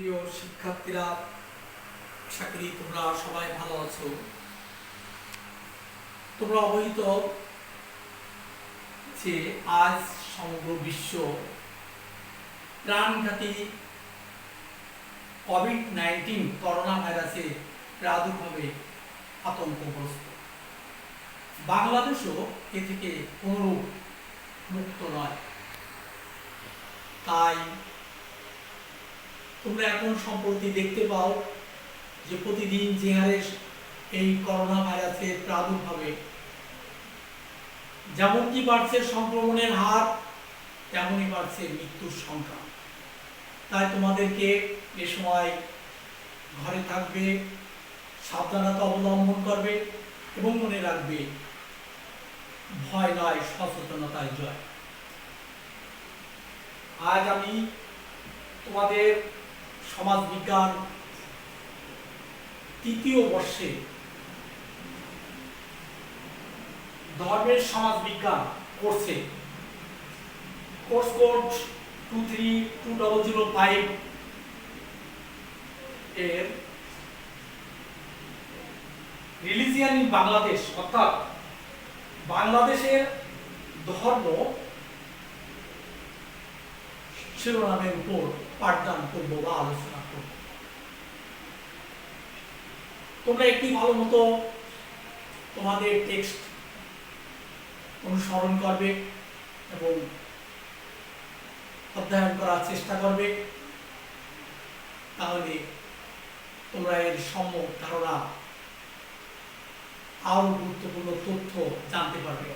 প্রিয় শিক্ষার্থীরা, আশা করি তোমরা সবাই ভালো আছো। তোমরা অবহিত যে আজ সমগ্র বিশ্ব প্রাণঘাতী কোভিড-19 করোনা ভাইরাসের প্রাদুর্ভাবে আতঙ্কগ্রস্ত। বাংলাদেশও এ থেকে কোনরূপ মুক্ত নয়। তাই তোমরা এখন সম্প্রতি দেখতে পাও যে প্রতিদিন যে হারে এই করোনা ভাইরাসের প্রাদুর্ভাবে যেমনটি বাড়ছে সংক্রমণের হার, তেমনই বাড়ছে মৃত্যুর সংখ্যা। তাই তোমাদেরকে এ সময় ঘরে থাকবে, সাবধানতা অবলম্বন করবে এবং মনে রাখবে, ভয় নয়, সচেতনতায় জয়। আজ আমি তোমাদের সমাজবিজ্ঞান তৃতীয় বর্ষে ধর্মের সমাজবিজ্ঞান কোর্সে কোর্স কোড 232005 এর রিলিজিয়ান ইন বাংলাদেশ অর্থাৎ বাংলাদেশের ধর্ম শিরোনামের উপর পাঠদান করব বা আলোচনা করব। তোমরা একটি ভালো মতো তোমাদের টেক্সট অনুসরণ করবে এবং অধ্যয়ন করার চেষ্টা করবে, তাহলে তোমরা এর সম্যক ধারণা আরো গুরুত্বপূর্ণ তথ্য জানতে পারবে।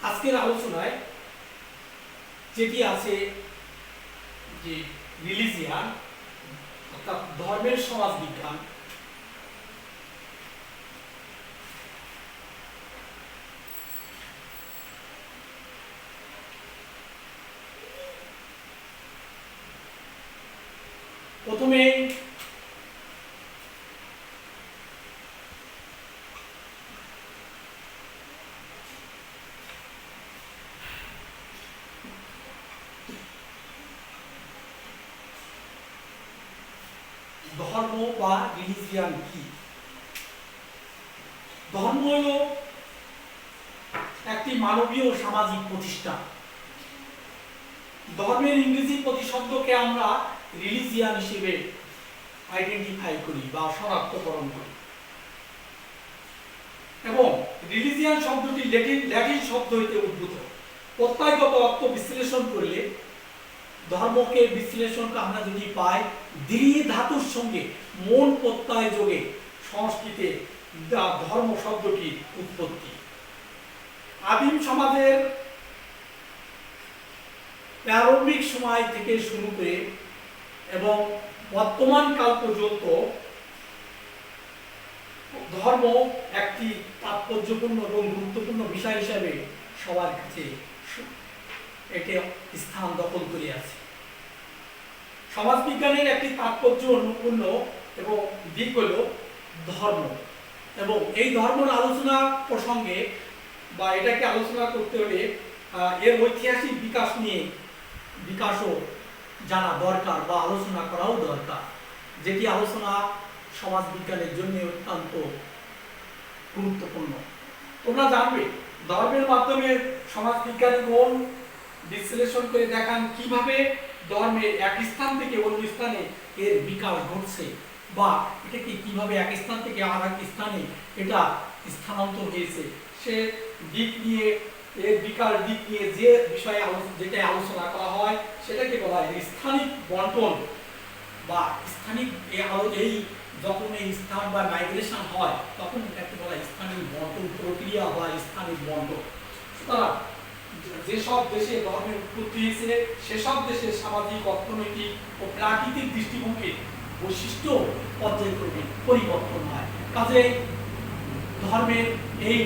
আজকের আলোচনায় যেটি আছে যে রিলিজিয়ান অর্থাৎ ধর্মের সমাজবিজ্ঞান, প্রথমে ধর্ম বা রিলিজিয়ান কি? ধর্ম হল একটি মানবীয় সামাজিক প্রতিষ্ঠান। ধর্মের ইংরেজি প্রতিশব্দকে আমরা রিলিজিয়ান হিসেবে আইডেন্টিফাই করি বা শনাক্তকরণ করি এবং রিলিজিয়ান শব্দটি ল্যাটিন শব্দ হইতে উদ্ভূত। প্রত্যয়গত অর্থ বিশ্লেষণ করলে ধর্মকে বিশ্লেষণকে আমরা যদি পাই দ্বি ধাতুর সঙ্গে মন প্রত্যয় যোগে সংস্কৃতে ধর্ম শব্দটি উৎপত্তি। আদিম সমাজের প্রারম্ভিক সময় থেকে শুরু করে এবং বর্তমান কাল পর্যন্ত ধর্ম একটি তাৎপর্যপূর্ণ এবং গুরুত্বপূর্ণ বিষয় হিসাবে সবার কাছে এটি স্থান দখল করে আছে। সমাজবিজ্ঞানের একটি তাৎপর্যপূর্ণ এবং দিক হল ধর্ম, এবং এই ধর্মের আলোচনা প্রসঙ্গে বা এটাকে আলোচনা করতে হলে এর ঐতিহাসিক বিকাশও জানা দরকার বা আলোচনা করাও দরকার, যেটি আলোচনা সমাজবিজ্ঞানের জন্য অত্যন্ত গুরুত্বপূর্ণ। তোমরা জানবে ধর্মের মাধ্যমে সমাজবিজ্ঞানী মন বিশ্লেষণ করে দেখান কিভাবে ধর্মের এক স্থান থেকে অন্য স্থানে এর বিকাশ ঘটছে বা এটাকে কিভাবে এক স্থান থেকে আর এক স্থানে এটা স্থানান্তর হয়েছে, সে দিক নিয়ে এর বিকাশ দিক নিয়ে যে বিষয়ে যেটা আলোচনা করা হয় সেটাকে বলা হয় স্থানিক বন্টন বা স্থানিক এই যখন এই স্থান বা মাইগ্রেশন হয় তখন এটাকে বলা হয় স্থানিক বন্টন প্রক্রিয়া বা স্থানিক বন্টন। সুতরাং যেসব দেশে ধর্মের উৎপত্তি হয়েছে সেসব দেশের সামাজিক, অর্থনৈতিক ও প্রাকৃতিক দৃষ্টিভঙ্গির বৈশিষ্ট্য পর্যায়ক্রমে পরিবর্তন হয়। কাজেই ধর্মের এই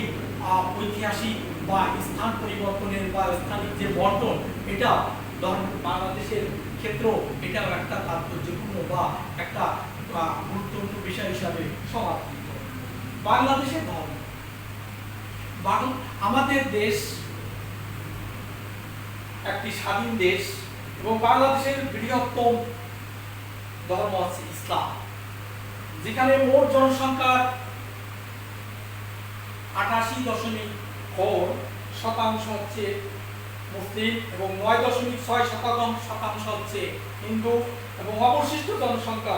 ঐতিহাসিক বা স্থান পরিবর্তনের বা স্থানিক যে বন্টন, এটা বাংলাদেশের ক্ষেত্রেও এটাও একটা তাৎপর্যপূর্ণ বা একটা গুরুত্বপূর্ণ বিষয় হিসাবে সমাদৃত। বাংলাদেশের ধর্ম, আমাদের দেশ একটি স্বাধীন দেশ এবং বাংলাদেশের বৃহত্তম ধর্ম হচ্ছে ইসলাম, যেখানে মোট জনসংখ্যার 88.4% হচ্ছে মুসলিম এবং 9.6% হচ্ছে হিন্দু এবং অবশিষ্ট জনসংখ্যা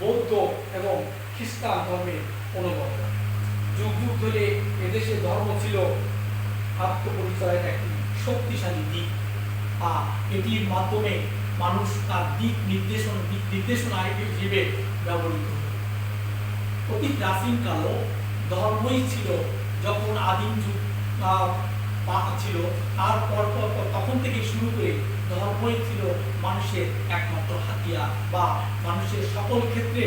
বৌদ্ধ এবং খ্রিস্টান ধর্মের অনুগত। যুগ যুগ ধরে এদেশে ধর্ম ছিল আত্মপরিচয়ের একটি শক্তিশালী দিক, এটির মাধ্যমে মানুষ তার দিক নির্দেশনা হিসেবে ব্যবহৃত হত। অতি প্রাচীনকালও ধর্মই ছিল, যখন আদিম যুগ ছিল তারপর তখন থেকে শুরু করে ধর্মই ছিল মানুষের একমাত্র হাতিয়ার, বা মানুষের সকল ক্ষেত্রে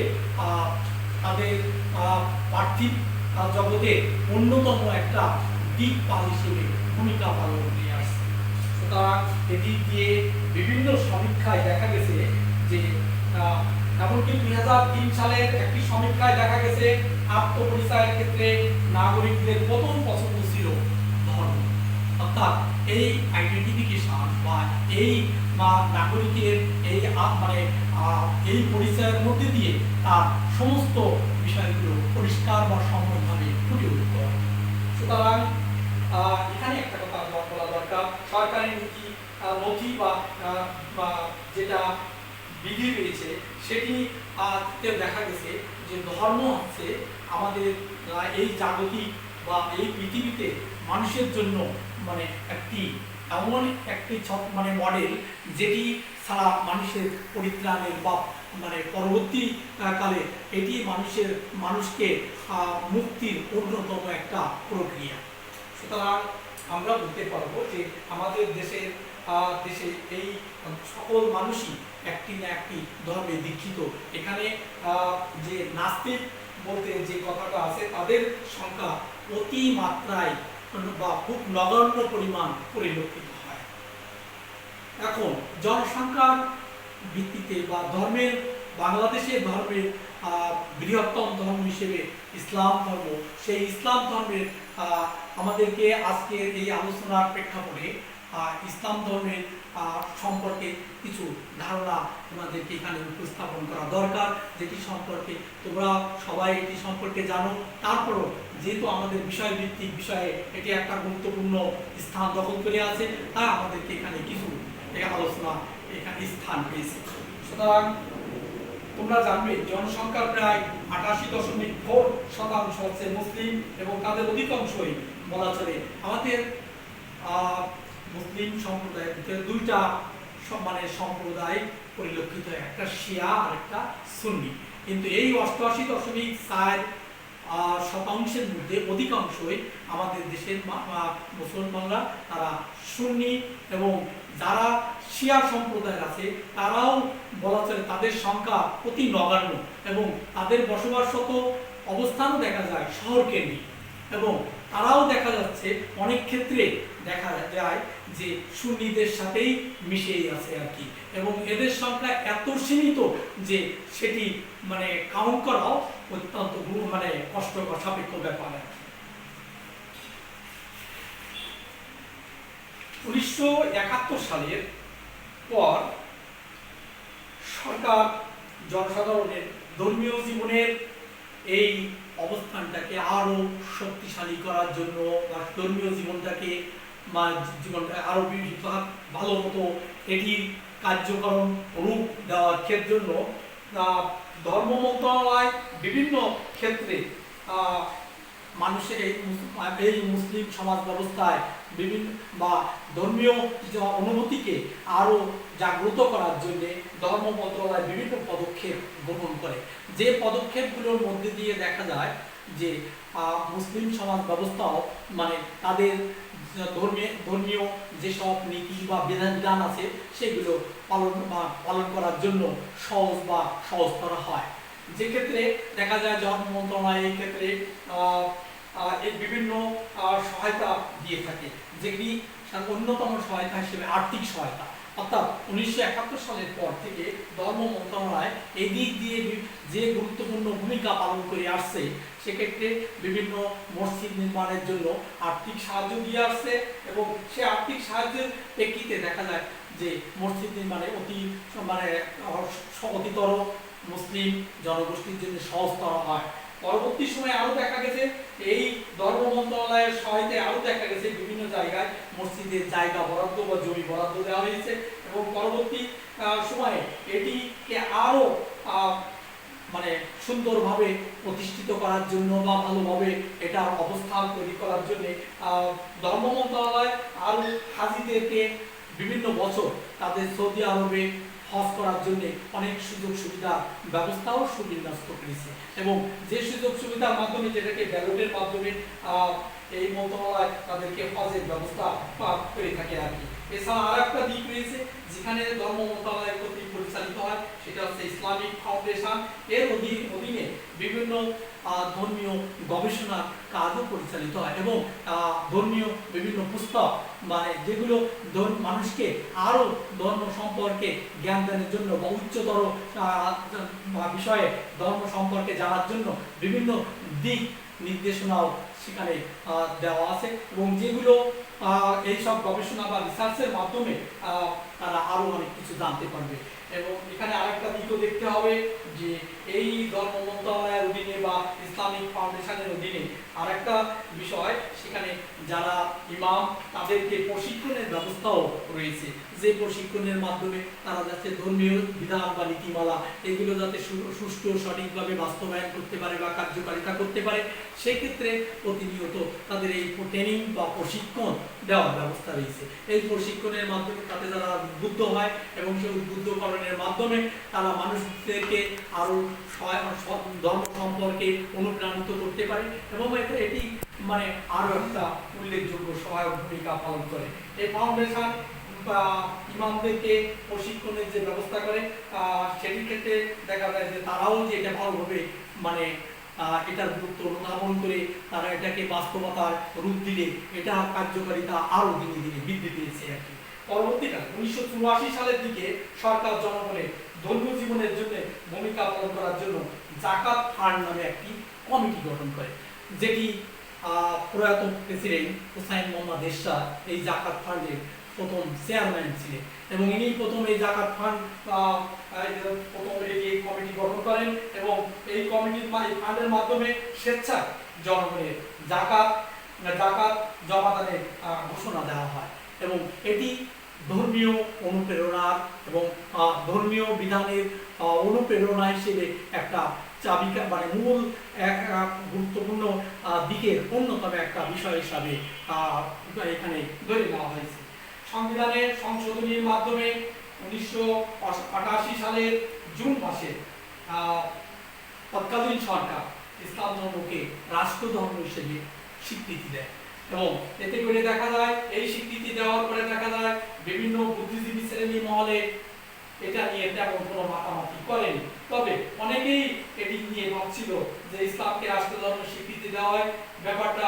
তাদের পার্থিব জগতে অন্যতম একটা দিকপাল হিসেবে ভূমিকা পালন করে আসছে। সুতরাং এদিক দিয়ে বিভিন্ন সমীক্ষায় দেখা গেছে যে এমনকি 2003 সালের একটি সমীক্ষায় দেখা গেছে আত্মপরিচয়ের ক্ষেত্রে নাগরিকদের প্রথম পছন্দ ছিল ধর্ম, অর্থাৎ এই আইডেন্টিফিকেশন বা এই নাগরিকের এই এই পরিচয়ের মধ্যে দিয়ে তার সমস্ত বিষয়গুলো পরিষ্কার বা সম্পূর্ণভাবে ফুটে উঠতে হয়। সুতরাং এখানে একটা কথা বলা দরকার, সরকারি নথি বা যেটা বিধি রয়েছে সেটি দেখা গেছে যে ধর্ম হচ্ছে আমাদের এই জাগতিক বা এই পৃথিবীতে মানুষের জন্য একটি এমন একটি মডেল যেটি ছাড়া মানুষের পরিত্রাণের বা পরবর্তী কালে এটি মানুষকে মুক্তির অন্যতম একটা প্রক্রিয়া। সুতরাং আমরা বলতে পারবো যে আমাদের দেশে এই সকল মানুষই একটি না একটি ধর্মে দীক্ষিত। এখানে যে নাস্তিক বলতে যে কথাটা আছে তাদের সংখ্যা অতি মাত্রায় বা খুব নগণ্য পরিমাণ পরিলক্ষিত হয়। এখন জনসংখ্যার ভিত্তিতে বা ধর্মের বাংলাদেশের ধর্মের বৃহত্তম ধর্ম হিসেবে ইসলাম ধর্ম, সেই ইসলাম ধর্মের আমাদেরকে আজকের এই আলোচনার প্রেক্ষাপটে ইসলাম ধর্মের সম্পর্কে কিছু ধারণা তোমাদেরকে এখানে উপস্থাপন করা দরকার, যেটি সম্পর্কে তোমরা সবাই এটি সম্পর্কে জানো। তারপরও যেহেতু আমাদের বিষয়ভিত্তিক বিষয়ে এটি একটা গুরুত্বপূর্ণ স্থান দখল করে আছে, তাই আমাদেরকে এখানে কিছু আলোচনা এখানে স্থান পেয়েছে। সুতরাং তোমরা জানবে জনসংখ্যার প্রায় 88.4% হচ্ছে মুসলিম এবং তাদের অধিকাংশই বলা চলে। আমাদের মুসলিম সম্প্রদায়ের ভিতরে দুইটা সম্প্রদায় পরিলক্ষিত হয়, একটা শিয়া আর একটা সুন্নি। কিন্তু এই 88.4% মধ্যে অধিকাংশই আমাদের দেশের মুসলমানরা তারা সুন্নি, এবং যারা শিয়া সম্প্রদায়ের আছে তারাও বলা চলে তাদের সংখ্যা অতি নগণ্য, এবং তাদের বসবাসরত অবস্থানও দেখা যায় শহর কেন্দ্রিক, এবং তারাও দেখা যাচ্ছে অনেক ক্ষেত্রে দেখা যায় যে সুন্নিদের সাথেই মিশেই আছে আর কি, এবং এদের সংখ্যা এত সীমিত যে সেটি কাউন্ট করাও অত্যন্ত কষ্টকর সাপেক্ষ ব্যাপার। 1971 সালের পর সরকার জনসাধারণের ধর্মীয় জীবনের এই অবস্থানটাকে আরো শক্তিশালী করার জন্য বা ধর্মীয় জীবনটাকে আরো ভালো মতো এটির কার্যক্রম রূপ দেওয়ার জন্য ধর্ম মন্ত্রণালয় বিভিন্ন ক্ষেত্রে মানুষের এই মুসলিম সমাজ ব্যবস্থায় বিভিন্ন বা ধর্মীয় অনুভূতিকে আরো জাগ্রত করার জন্য ধর্ম মন্ত্রণালয় বিভিন্ন পদক্ষেপ গ্রহণ করে। যে পদক্ষেপগুলোর মধ্যে দিয়ে দেখা যায় যে মুসলিম সমাজ ব্যবস্থাও তাদের ধর্মীয় যেসব নীতি বা বিধান আছে সেগুলো পালন করার জন্য সহজ করা হয়। যে ক্ষেত্রে দেখা যায় ধর্ম মন্ত্রণালয় এই ক্ষেত্রে বিভিন্ন সহায়তা দিয়ে থাকে, যেটি অন্যতম সহায়তা হিসেবে আর্থিক সহায়তা। অর্থাৎ 1971 সালের পর থেকে ধর্ম মন্ত্রণালয় এই দিক দিয়ে যে গুরুত্বপূর্ণ ভূমিকা পালন করে আসছে, সেক্ষেত্রে বিভিন্ন মসজিদ নির্মাণের জন্য আর্থিক সাহায্য দিয়ে আসছে, এবং সে আর্থিক সাহায্যের প্রেক্ষিতে দেখা যায় যে মসজিদ নির্মাণে মানে অতিতর মুসলিম জনগোষ্ঠীর জন্য সহজতর হয়। পরবর্তী সময়ে আরো দেখা গেছে এই ধর্ম মন্ত্রণালয়ের সহায়তায় আরো দেখা গেছে বিভিন্ন জায়গায় মসজিদের জায়গা বরাদ্দ বা জমি বরাদ্দ দেওয়া হয়েছে এবং পরবর্তী সময়ে এটিকে আরো মানে সুন্দরভাবে প্রতিষ্ঠিত করার জন্য বা ভালোভাবে এটার অবস্থান তৈরি করার জন্য ধর্ম মন্ত্রণালয় আরো হাজিদেরকে বিভিন্ন বছর তাদের সৌদি আরবে হজ করার জন্য অনেক সুযোগ সুবিধা ব্যবস্থাও সুবিন্যস্ত করেছে এবং যে সুযোগ সুবিধার মাধ্যমে যেটাকে ব্যালটের মাধ্যমে এই মন্ত্রণালয় তাদেরকে হজের ব্যবস্থা করে থাকে আর কি। এছাড়া আর একটা দিক রয়েছে যেখানে ধর্ম মন্ত্রণালয় কর্তৃক পরিচালিত হয়, সেটা হচ্ছে ইসলামিক ফাউন্ডেশন। এর অধীনে বিভিন্ন ধর্মীয় গবেষণা কাজও পরিচালিত হয় এবং ধর্মীয় বিভিন্ন পুস্তক মানে যেগুলো মানুষকে আরো ধর্ম সম্পর্কে জ্ঞান দানের জন্য বা উচ্চতর বিষয়ে ধর্ম সম্পর্কে জানার জন্য বিভিন্ন দিক নির্দেশনাও সেখানে দেওয়া আছে এবং যেগুলো এইসব গবেষণা বা রিসার্চের মাধ্যমে তারা আরো অনেক কিছু জানতে পারবে। এবং এখানে আরেকটা দিকও দেখতে হবে যে এই ধর্ম মন্ত্রণালয়ের অধীনে বা ইসলামিক ফাউন্ডেশনের অধীনে আরেকটা বিষয়, সেখানে যারা ইমাম তাদেরকে প্রশিক্ষণের ব্যবস্থাও রয়েছে, যে প্রশিক্ষণের মাধ্যমে তারা যাতে ধর্মীয় বিধান বা নীতিমালা এগুলো যাতে সুষ্ঠু সঠিকভাবে বাস্তবায়ন করতে পারে বা কার্যকারিতা করতে পারে, সেক্ষেত্রে প্রতিনিয়ত তাদের এই ট্রেনিং বা প্রশিক্ষণ দেওয়ার ব্যবস্থা রয়েছে। এই প্রশিক্ষণের মাধ্যমে তাতে যারা উদ্বুদ্ধ হয় এবং সেই উদ্বুদ্ধকরণের মাধ্যমে তারা মানুষদেরকে আরো ধর্ম সম্পর্কে অনুপ্রাণিত করতে পারে এবং এটি মানে আরো একটা উল্লেখযোগ্য সহায়ক ভূমিকা পালন করে। এই ফাউন্ডেশন ইমামদেরকে প্রশিক্ষণের যে ব্যবস্থা করে সেটির ক্ষেত্রে দেখা যায় যে তারাও যে এটা ভালোভাবে মানে এটার গুরুত্ব অনুধাবন করে তারা এটাকে বাস্তবতার রূপ দিলে এটা কার্যকারিতা আরো দিনে দিনে বৃদ্ধি পেয়েছে আর কি। পরবর্তীকালে 1984 সালের দিকে সরকার জনগণের ধর্মীয় জীবনের জন্য ভূমিকা পালন করার জন্য জাকাত ফান্ড নামে একটি কমিটি গঠন করে, যেটি প্রয়াত প্রেসিডেন্ট হুসাইন মোহাম্মদ এরশাদ এই জাকাত ফান্ডের প্রথম চেয়ারম্যান ছিলেন এবং ইনি প্রথম এই জাকাত ফান্ড প্রথম এই কমিটি গঠন করেন এবং এই কমিটির ফান্ডের মাধ্যমে স্বেচ্ছায় জনগণের জাকাত জমাদানের ঘোষণা দেওয়া হয় এবং এটি ধর্মীয় অনুপ্রেরণার এবং ধর্মীয় বিধানের অনুপ্রেরণা হিসেবে একটা চাবিকা মানে মূল গুরুত্বপূর্ণ দিকের অন্যতম একটা বিষয় হিসাবে এখানে ধরে নেওয়া হয়েছে। সংবিধানের সংশোধনীর মাধ্যমে 1988 সালের জুন মাসে তৎকালীন সরকার ইসলাম ধর্মকে রাষ্ট্রধর্ম হিসেবে স্বীকৃতি দেয় এবং এতে করে দেখা যায় এই স্বীকৃতি দেওয়ার পরে দেখা যায় বিভিন্ন বুদ্ধিজীবী শ্রেণী মহলে এটা নিয়ে তেমন কোনো মাতামাতি করেনি, তবে অনেকেই এটি নিয়ে ভাবছিল যে ইসলামকে রাষ্ট্রধর্ম স্বীকৃতি দেওয়ায় ব্যাপারটা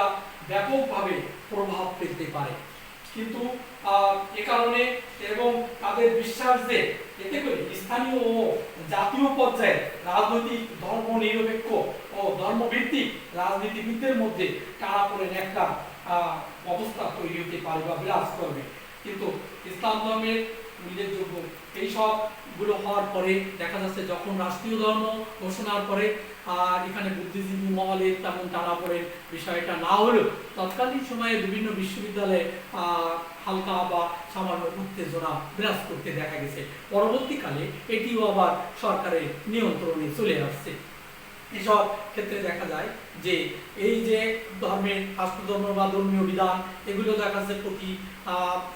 ব্যাপকভাবে প্রভাব ফেলতে পারে, কিন্তু এ কারণে এবং তাদের বিশ্বাস যে এতে করে স্থানীয় ও জাতীয় পর্যায়ে রাজনৈতিক ধর্ম নিরপেক্ষ ও ধর্মভিত্তিক রাজনীতিবিদদের মধ্যে টানাপোড়েন একটা অবস্থা তৈরি হতে পারে বা বিরাজ করবে। কিন্তু ইসলাম ধর্মের উল্লেখযোগ্য এই সবগুলো হওয়ার পরে দেখা যাচ্ছে যখন রাষ্ট্রীয় ধর্ম ঘোষণার পরে এখানে বুদ্ধিজীবী মহলে তেমন টানাপোড়েন বিষয়টা না হলেও তৎকালীন সময়ে বিভিন্ন বিশ্ববিদ্যালয়ে হালকা বা সামান্য উত্তেজনা বিরাজ করতে দেখা গেছে। পরবর্তীকালে এটিও আবার সরকারের নিয়ন্ত্রণে চলে আসছে। এসব ক্ষেত্রে দেখা যায় যে এই যে ধর্মের রাষ্ট্রধর্ম বা ধর্মীয় বিধান এগুলো দেখা যাচ্ছে প্রতি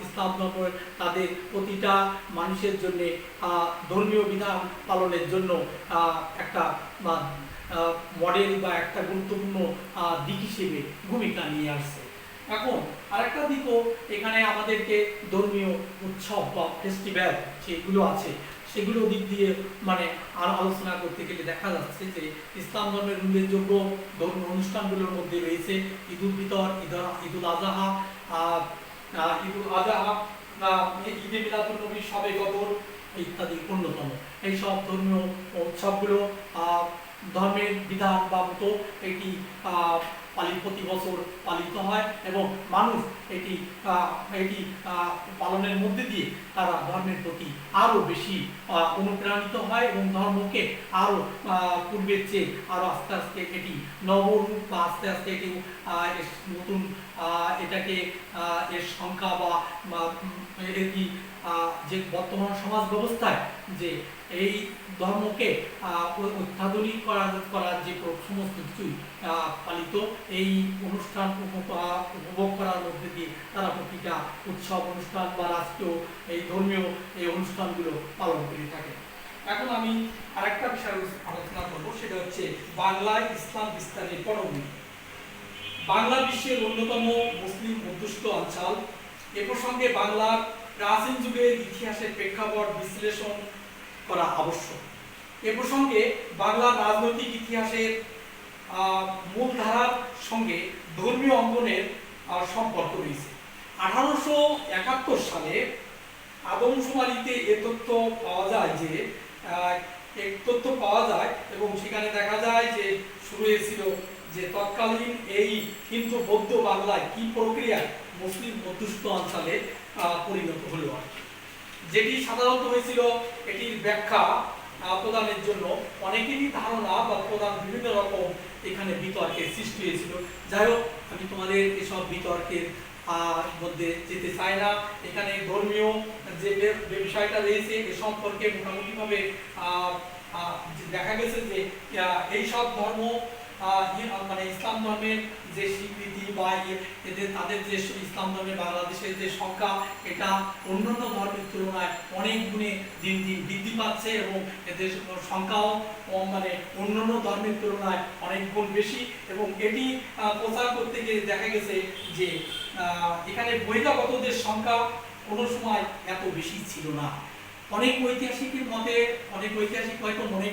ইসলাম ধর্ম তাদের প্রতিটা মানুষের জন্য ধর্মীয় বিধান পালনের জন্য একটা মডেল বা একটা গুরুত্বপূর্ণ দিক হিসেবে ভূমিকা নিয়ে আসছে। এখন আরেকটা দিকও এখানে আমাদেরকে ধর্মীয় উৎসব বা ফেস্টিভ্যাল যেগুলো আছে সেগুলো দিক দিয়ে মানে আলোচনা করতে গেলে দেখা যাচ্ছে যে ইসলাম ধর্মের উল্লেখযোগ্য ধর্মীয় অনুষ্ঠানগুলোর মধ্যে রয়েছে ঈদুল ফিতর, ঈদুল আজহা, ঈদে মিলাদুন নবী, শবে কদর ইত্যাদি অন্যতম। এই সব ধর্মীয় উৎসবগুলো ধর্মের বিধান বা মতো এটি প্রতি বছর পালিত হয় এবং মানুষ এটি এটি পালনের মধ্যে দিয়ে তারা ধর্মের প্রতি আরও বেশি অনুপ্রাণিত হয় এবং ধর্মকে আরও পূর্বের চেয়ে আরও আস্তে আস্তে এটি নবরূপ বা আস্তে আস্তে এটি নতুন এটাকে এর সংখ্যা বা এটি যে বর্তমান সমাজ ব্যবস্থায় যে এই ধর্মকে অত্যাধুনিক করার যে সমস্ত কিছুই পালিত এই অনুষ্ঠান উপভোগ করার মধ্যে দিয়ে তারা প্রতিটা উৎসব অনুষ্ঠান বা রাষ্ট্রীয় এই ধর্মীয় এই অনুষ্ঠানগুলো পালন করে থাকে। এখন আমি আরেকটা বিষয় আলোচনা করবো, সেটা হচ্ছে বাংলায় ইসলাম বিস্তারের পটভূমি। বাংলা বিশ্বের অন্যতম মুসলিম অধ্যুষিত অঞ্চল। এ প্রসঙ্গে বাংলার প্রাচীন যুগের ইতিহাসের প্রেক্ষাপট বিশ্লেষণ করা আবশ্যক। এ প্রসঙ্গে বাংলার রাজনৈতিক ইতিহাসের মূলধারার সঙ্গে ধর্মীয় অঙ্গনের সম্পর্ক রয়েছে। 1871 সালে আদমশুমারিতে এ তথ্য পাওয়া যায় এবং সেখানে দেখা যায় যে শুরু হয়েছিল যে তৎকালীন এই হিন্দু বৌদ্ধ বাংলায় কি প্রক্রিয়ায় মুসলিম অধ্যুষিত অঞ্চলে পরিণত হলো, যেটি সাধারণত হয়েছিল এটির ব্যাখ্যা প্রদানের জন্য অনেকেরই ধারণা বা প্রদান বিভিন্ন রকম এখানে বিতর্কের সৃষ্টি হয়েছিল। যাই হোক, আমি তোমাদের এসব বিতর্কের মধ্যে যেতে চাই না। এখানে ধর্মীয় যে বিষয়টা রয়েছে এ সম্পর্কে মোটামুটিভাবে দেখা গেছে যে এই সব ধর্ম মানে ইসলাম ধর্মের যে স্বীকৃতি বা তাদের যে ইসলাম ধর্মের বাংলাদেশের যে সংখ্যা এটা অন্যান্য ধর্মের তুলনায় অনেক গুণে দিন দিন বৃদ্ধি পাচ্ছে এবং এদের সংখ্যাও মানে অন্যান্য ধর্মের তুলনায় অনেক গুণ বেশি। এবং এটি প্রচার করতে গিয়ে দেখা গেছে যে এখানে বহিরাগতদের সংখ্যা কোনো সময় এত বেশি ছিল না। অনেক ঐতিহাসিকের মতে অনেক ঐতিহাসিক হয়তো মনে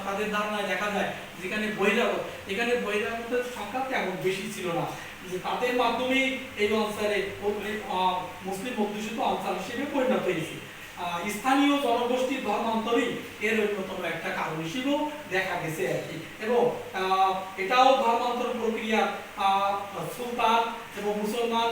তাদের ধারণায় দেখা যায় যেখানে বহিরাগতের সংখ্যা তেমন বেশি ছিল না, যে তাদের মাধ্যমেই এই অঞ্চলে মুসলিম অধ্যুষিত অঞ্চল হিসেবে পরিণত হয়েছে। স্থানীয় জনগোষ্ঠীর ধর্মান্তরই এর অন্যতম একটা কারণ হিসেবেও দেখা গেছে আর কি। এবং এটাও ধর্মান্তর প্রক্রিয়া সুলতান এবং মুসলমান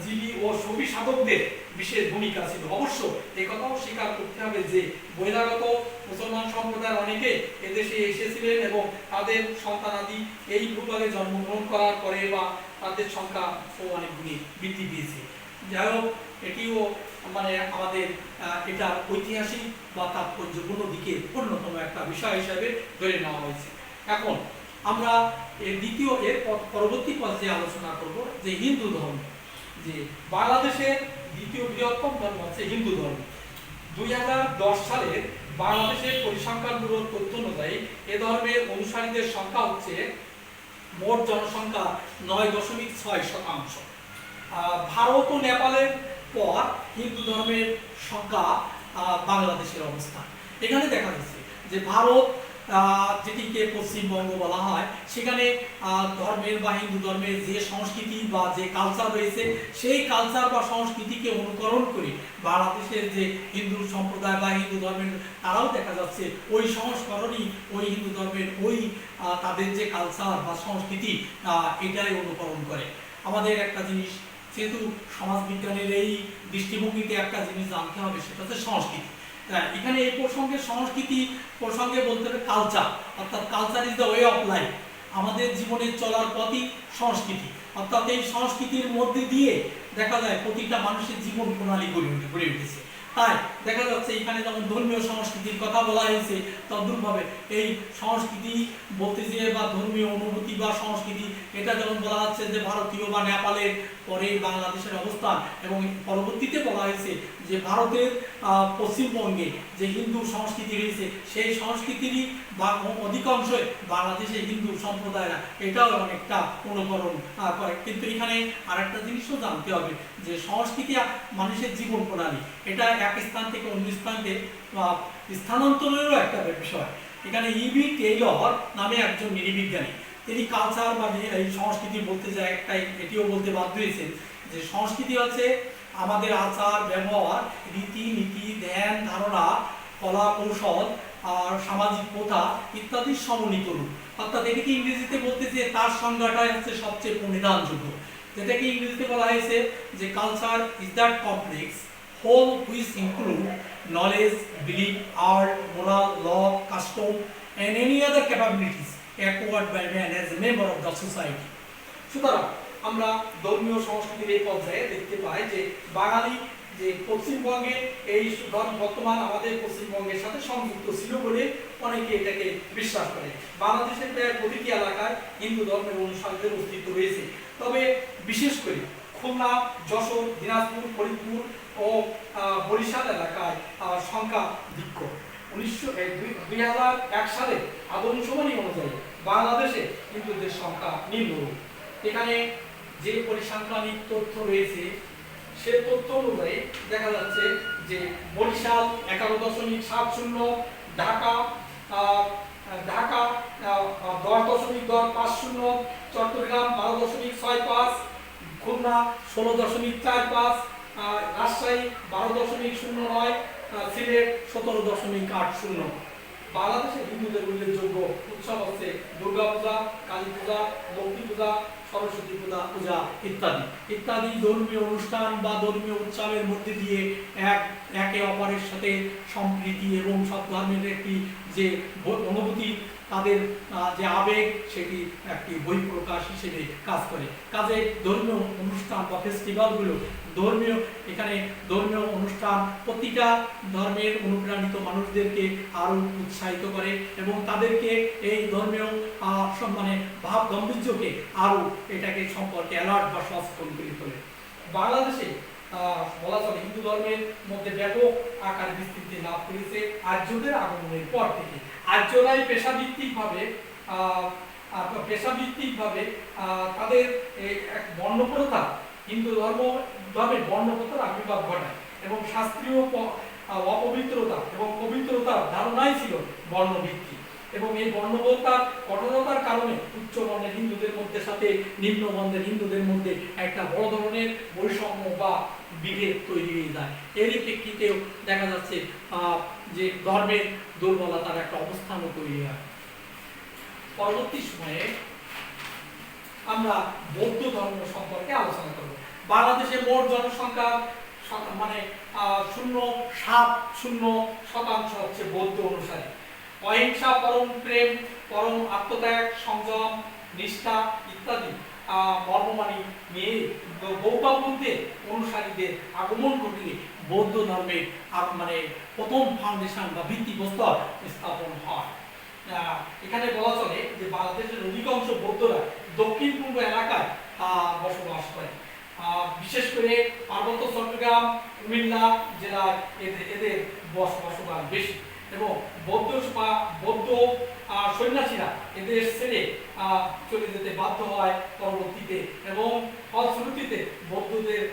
জীবী ও সফি সাধকদের বিশেষ ভূমিকা ছিল। অবশ্য এই কথাও স্বীকার করতে হবে যে বহিরাগত মুসলমান সম্প্রদায়ের অনেকে এদেশে এসেছিলেন এবং তাদের সন্তানাদি এই ভূভাগে জন্মগ্রহণ করার পরে বা তাদের সংখ্যা অনেক গুণে বৃদ্ধি পেয়েছে। যাই হোক, এটিও মানে আমাদের এটা ঐতিহাসিক বা তাৎপর্যপূর্ণ দিকে অন্যতম একটা বিষয় হিসাবে ধরে নেওয়া হয়েছে। এখন আমরা এর পরবর্তী পর্যায়ে আলোচনা করব যে হিন্দু ধর্ম। যে বাংলাদেশের দ্বিতীয় বৃহত্তম ধর্ম হচ্ছে হিন্দু ধর্ম। 2010 সালের বাংলাদেশের পরিসংখ্যান ব্যুরোর তথ্য অনুযায়ী এ ধর্মের অনুসারীদের সংখ্যা হচ্ছে মোট জনসংখ্যা 9.6%। ভারত ও নেপালের পর হিন্দু ধর্মের সংখ্যা বাংলাদেশের অবস্থান। এখানে দেখা যাচ্ছে যে ভারত যেটিকে পশ্চিমবঙ্গ বলা হয়, সেখানে ধর্মের বা হিন্দু ধর্মের যে সংস্কৃতি বা যে কালচার রয়েছে সেই কালচার বা সংস্কৃতিকে অনুকরণ করে বাংলাদেশের যে হিন্দু সম্প্রদায় বা হিন্দু ধর্মের তারাও দেখা যাচ্ছে ওই সংস্করণই ওই হিন্দু ধর্মের ওই তাদের যে কালচার বা সংস্কৃতি এটাই অনুকরণ করে। আমাদের একটা জিনিস যেহেতু সমাজবিজ্ঞানের এই দৃষ্টিভঙ্গিতে একটা জিনিস জানতে হবে, সেটা হচ্ছে সংস্কৃতি। এখানে এই সংস্কৃতি প্রসঙ্গে বলতে হবে কালচার, অর্থাৎ culture is the way of life. আমাদের জীবনের চলার পথই সংস্কৃতি, অর্থাৎ এই সংস্কৃতির মধ্যে দিয়ে দেখা যায় প্রতিটা মানুষের জীবন প্রণালী গড়ে উঠেছে। তাই দেখা যাচ্ছে এখানে যেমন ধর্মীয় সংস্কৃতির কথা বলা হয়েছে, তদ্রূপভাবে এই সংস্কৃতি বলতে যে বা ধর্মীয় অনুভূতি বা সংস্কৃতি এটা যেমন বলা হচ্ছে যে ভারতীয় বা নেপালের পরে বাংলাদেশের অবস্থান, এবং পরবর্তীতে বলা হয়েছে যে ভারতের পশ্চিমবঙ্গে যে হিন্দু সংস্কৃতি রয়েছে সেই সংস্কৃতিরই বা অধিকাংশই বাংলাদেশের হিন্দু সম্প্রদায়রা এটাও অনেকটা অনুকরণ করে। কিন্তু এখানে আরেকটা জিনিসও জানতে হবে যে সংস্কৃতি মানুষের জীবন প্রণালী, এটা এক স্থান থেকে অন্য স্থানে স্থানান্তরেরও একটা বিষয়। এখানে ইবি টেইলর নামে একজন নৃবিজ্ঞানী, তিনি কালচার বা এই সংস্কৃতি বলতে যায় একটাই এটিও বলতে বাধ্য হয়েছেন যে সংস্কৃতি হচ্ছে আমাদের আচার ব্যবহার, রীতি নীতি, ধ্যান ধারণা, কলা কৌশল, আর সামাজিক প্রথা ইত্যাদির সমন্বিত রূপ। অর্থাৎ এটিকে ইংরেজিতে বলতেছে, তার সংজ্ঞাটাই হচ্ছে সবচেয়ে প্রণিধানযোগ্য, যেটাকে ইংরেজিতে বলা হয়েছে যে culture is that complex whole which include knowledge, belief, art, moral, law, custom and any other capabilities acquired by man as a member of the society. সুতরাং আমরা ধর্মীয় সংস্কৃতির এই পর্যায়ে দেখতে পাই যে বাঙালি যে পশ্চিমবঙ্গে এই ধর্ম বর্তমান আমাদের পশ্চিমবঙ্গের সাথে সংযুক্ত ছিল বলে অনেকে এটাকে বিশ্বাস করে। বাংলাদেশের প্রায় প্রতিটি এলাকায় হিন্দু ধর্মের অনুসারীদের অস্তিত্ব রয়েছে, তবে বিশেষ করে খুলনা, যশোর, দিনাজপুর, ফরিদপুর ও বরিশাল এলাকায় সংখ্যা ধিক্য। 2001 সালে আদমশুমারি অনুযায়ী বাংলাদেশে হিন্দুদের সংখ্যা নিম্নরূপ। এখানে যে পরিসংখ্যানিক তথ্য রয়েছে সে তথ্য অনুযায়ী দেখা যাচ্ছে যে বরিশাল 11.70, ঢাকা 10.50, চট্টগ্রাম 12.65, খুলনা 16.45, রাজশাহী 12.09, সিলেট 17.80। বাংলাদেশে হিন্দুদের উল্লেখযোগ্য উৎসব হচ্ছে দুর্গা পূজা, কালী পূজা, লক্ষ্মী পূজা, সরস্বতী পূজা ইত্যাদি ইত্যাদি ধর্মীয় অনুষ্ঠান বা ধর্মীয় উৎসবের মধ্যে দিয়ে একে অপরের সাথে সম্প্রীতি এবং সব ধর্মের একটি যে অনুভূতি, তাদের যে আবেগ, সেটি একটি বহিঃপ্রকাশ হিসেবে কাজ করে। কাজে ধর্মীয় অনুষ্ঠান বা ফেস্টিভ্যালগুলো এখানে ধর্মীয় অনুষ্ঠান প্রতিটা ধর্মের অনুপ্রাণিত মানুষদেরকে আরও উৎসাহিত করে এবং তাদেরকে এই ধর্মীয় মানে ভাব গাম্ভীর্যকে আরও এটাকে সম্পর্কে অ্যালার্ট বা সচেতন করে তোলে। বাংলাদেশে বলা চলে হিন্দু ধর্মের মধ্যে ব্যাপক আকারে বিস্তৃতি লাভ করেছে আর্যদের আগমনের পর থেকে। আর্যরাই পেশাভিত্তিকভাবে তাদের এক বর্ণপ্রথা, হিন্দু ধর্মের বর্ণপ্রথার আবির্ভাব ঘটায় এবং শাস্ত্রীয় অপবিত্রতা এবং পবিত্রতার ধারণাই ছিল বর্ণভিত্তিক এবং এই বর্ণপ্রথার কঠোরতার কারণে উচ্চ বর্ণের হিন্দুদের মধ্যে সাথে নিম্ন বর্ণের হিন্দুদের মধ্যে একটা বড় ধরনের বৈষম্য বা বিভেদ তৈরি হয়ে যায়। এরই প্রেক্ষিতেও দেখা যাচ্ছে যে ধর্মের দুর্বলতার একটা অবস্থানও তৈরি হয়। পরবর্তী সময়ে আমরা বৌদ্ধ ধর্ম সম্পর্কে আলোচনা করব। বাংলাদেশের মোট জনসংখ্যা মানে 0.70% হচ্ছে বৌদ্ধ অনুসারী। অহিংসা, পরম প্রেম, পরম আত্মত্যাগ, সংযম, নিষ্ঠা ইত্যাদি মর্মমানি নিয়ে বৌদ্ধের অনুসারীদের আগমন ঘটিয়ে বৌদ্ধ ধর্মের মানে প্রথম ফাউন্ডেশন বা ভিত্তিপ্রস্তর স্থাপন হয়। এখানে বলা চলে যে বাংলাদেশের অধিকাংশ বৌদ্ধরা দক্ষিণ পূর্ব এলাকায় বসবাস করে, বিশেষ করে পার্বত্য চট্টগ্রাম, কুমিল্লা জেলায় এদের বসবাস বেশি এবং বৌদ্ধ সন্ন্যাসীরা এদের ছেড়ে চলে যেতে বাধ্য হয় পরবর্তীতে এবং ফলশ্রুতিতে বৌদ্ধদের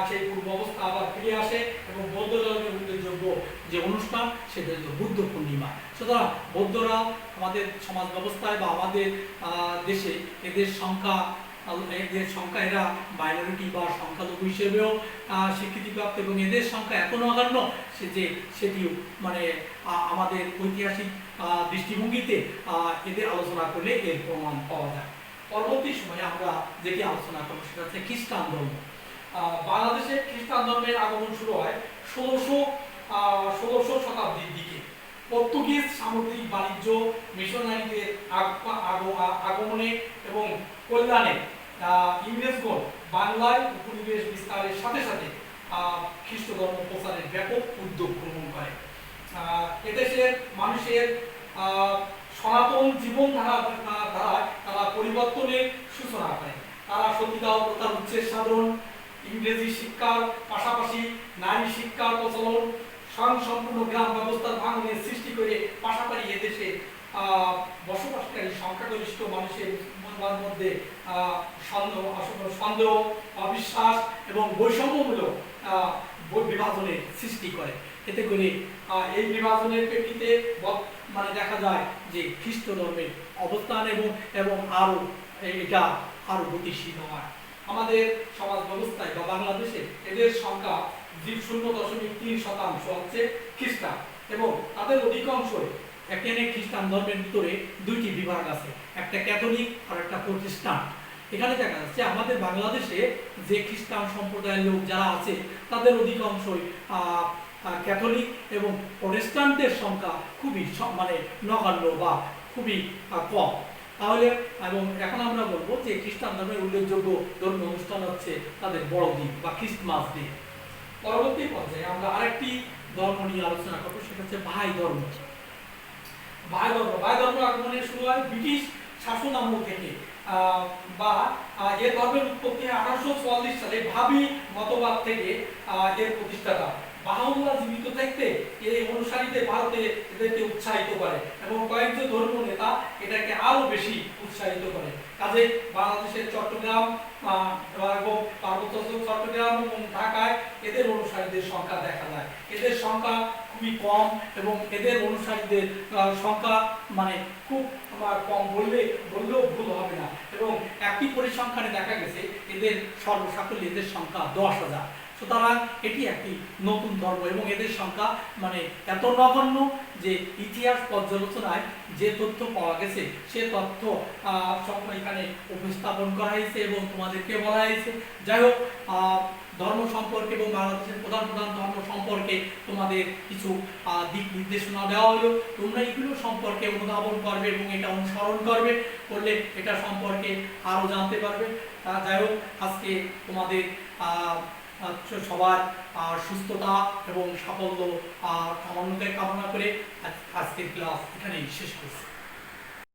সেই পূর্ব অবস্থা আবার ফিরে আসে এবং বৌদ্ধ ধর্মের উল্লেখযোগ্য যে অনুষ্ঠান সেটা হচ্ছে বুদ্ধ পূর্ণিমা। সুতরাং বৌদ্ধরা আমাদের সমাজ ব্যবস্থায় বা আমাদের দেশে এদের সংখ্যা এরা মাইনরিটি বা সংখ্যালঘু হিসেবেও স্বীকৃতিপ্রাপ্ত এবং এদের সংখ্যা এত নগণ্য সেটিও মানে আমাদের ঐতিহাসিক দৃষ্টিভঙ্গিতে এদের আলোচনা করলে এর প্রমাণ পাওয়া যায়। পরবর্তী সময়ে আমরা যেটি আলোচনা করব সেটা হচ্ছে খ্রিস্টান ধর্ম। বাংলাদেশে খ্রিস্টান ধর্মের আগমন শুরু হয় 1600 শতাব্দীর দিকে। পর্তুগিজ সামুদ্রিক বাণিজ্য, মিশনারিদের আগমনে এবং কল্যাণে ইংরেজগণ বাংলায় উপনিবেশ বিস্তারের সাথে সাথে খ্রিস্ট ধর্ম প্রচারের ব্যাপক উদ্যোগ গ্রহণ করে। এদেশের মানুষের সনাতন জীবনধারায় তারা পরিবর্তনের সূচনা করে। তারা সতীদাহ প্রথার উচ্ছেদ সাধন, ইংরেজি শিক্ষার পাশাপাশি নারী শিক্ষার প্রচলন, স্বয়ংসম্পূর্ণ গ্রাম ব্যবস্থার ভাঙনের সৃষ্টি করে পাশাপাশি এদেশে বসবাসকারী সংখ্যাগরিষ্ঠ মানুষের মধ্যে সন্দেহ, অবিশ্বাস এবং বৈষম্যমূলক বিভাজনের সৃষ্টি করে। এতে করে এই বিভাজনের প্রেক্ষিতে মানে দেখা যায় যে খ্রিস্ট ধর্মের অবস্থান এবং এটা আরো গতিশীল হয়। আমাদের সমাজ ব্যবস্থায় বা বাংলাদেশে এদের সংখ্যা 0.3% হচ্ছে খ্রিস্টান এবং তাদের অধিকাংশ এখানে খ্রিস্টান ধর্মের ভিতরে দুইটি বিভাগ আছে, একটা ক্যাথলিক আর একটা প্রতিষ্ঠান। এখানে দেখা যাচ্ছে আমাদের বাংলাদেশে যে খ্রিস্টান সম্প্রদায়ের লোক যারা আছে তাদের অধিকাংশই ক্যাথলিক এবং প্রটেস্ট্যান্টদের সংখ্যা খুবই মানে নগণ্য বা খুবই কম। তাহলে এবং এখন আমরা বলবো যে খ্রিস্টান ধর্মের উল্লেখযোগ্য ধর্মীয় অনুষ্ঠান হচ্ছে তাদের বড়দিন বা খ্রিস্টমাস ডে। পরবর্তী পর্যায়ে আমরা আরেকটি ধর্ম নিয়ে আলোচনা করবো, সেটা হচ্ছে বাহাই ধর্ম। বাহাই ধর্ম আগমনের শুরু হয় ব্রিটিশ শাসন আমল থেকে, বা এ ধর্মের উৎপত্তি 1844 সালে ভাবি মতবাদ থেকে। এর প্রতিষ্ঠাতা বাহাউল্লাহ জীবিত থাকতে এই অনুসারীদের ভারতে এদেরকে উৎসাহিত করে এবং কয়েকজন ধর্ম নেতা এটাকে আরো বেশি উৎসাহিত করে। কাজে বাংলাদেশের চট্টগ্রাম এবং পার্বত্য চট্টগ্রাম এবং ঢাকায় এদের অনুসারীদের সংখ্যা দেখা যায়। এদের সংখ্যা খুবই কম এবং এদের অনুসারীদের সংখ্যা মানে খুব কম বললেও ভুল হবে না। এবং একটি পরিসংখ্যানে দেখা গেছে এদের সর্বসাকুল্যে এদের সংখ্যা 10,000। সুতরাং এটি একটি নতুন ধর্ম এবং এদের সংখ্যা মানে এত নগণ্য যে ইতিহাস পর্যালোচনায় যে তথ্য পাওয়া গেছে সে তথ্য এখানে উপস্থাপন করা হয়েছে এবং তোমাদেরকে বলা হয়েছে। যাই হোক, ধর্ম সম্পর্কে এবং বাংলাদেশের প্রধান প্রধান ধর্ম সম্পর্কে তোমাদের কিছু দিক নির্দেশনা দেওয়া হলো। তোমরা এগুলো সম্পর্কে অনুধাবন করবে এবং এটা অনুসরণ করবে, করলে এটা সম্পর্কে আরও জানতে পারবে। যাই হোক, আজকে তোমাদের সবার সুস্থতা এবং সাফল্য কামনা করে আজকের ক্লাস এখানেই শেষ করছি।